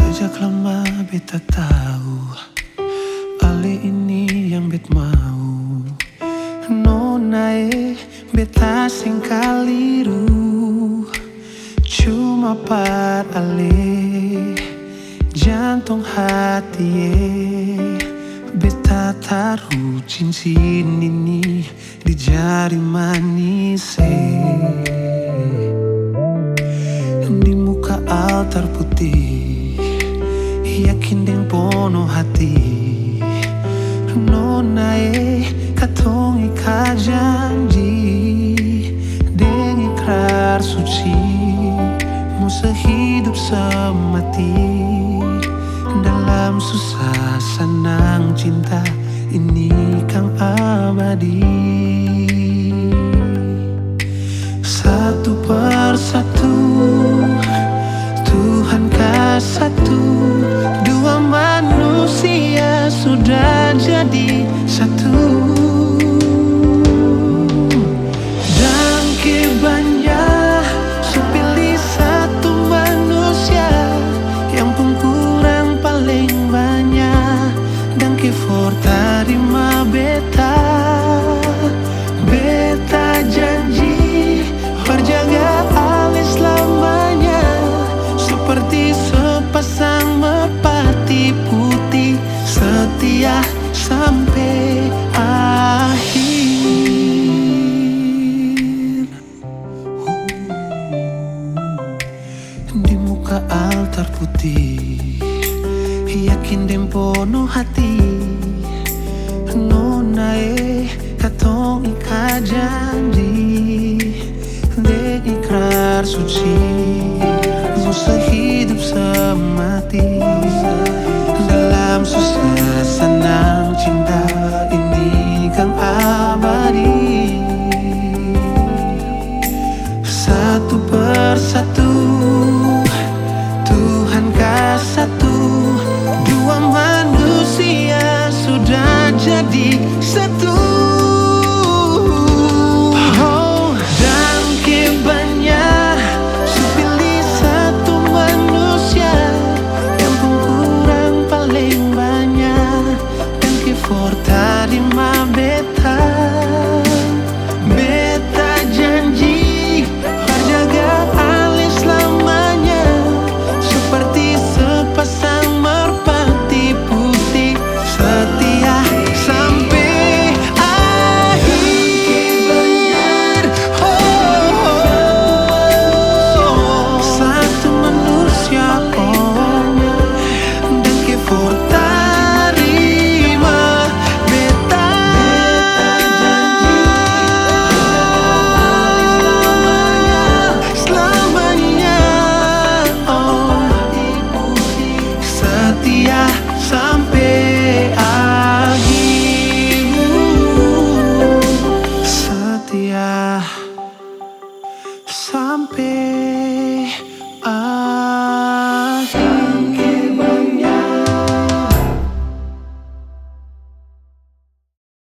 Sejak lama beta tahu ale ini yang bet mau. Nona beta sing kaliru, cuma par ale jantung hati beta taruh cincin ini di jari manis di muka altar putih, yakin deng pono hati. Nona katong ika janji deng ikrar suci, mau sehidup semati dalam susah senang cinta ini kang abadi. Satu persatu Tuhan satu, dua manusia sudah jadi satu. Dan banyak sepilih satu manusia yang pun kurang paling banyak. Dan for tarima beta janji berjaga ale selamanya, seperti sepasang merpati putih setia sampai akhir. Di muka altar putih, yakin dem pono hati. Nona katong ika janji de ikrar suci, mau sehidup semati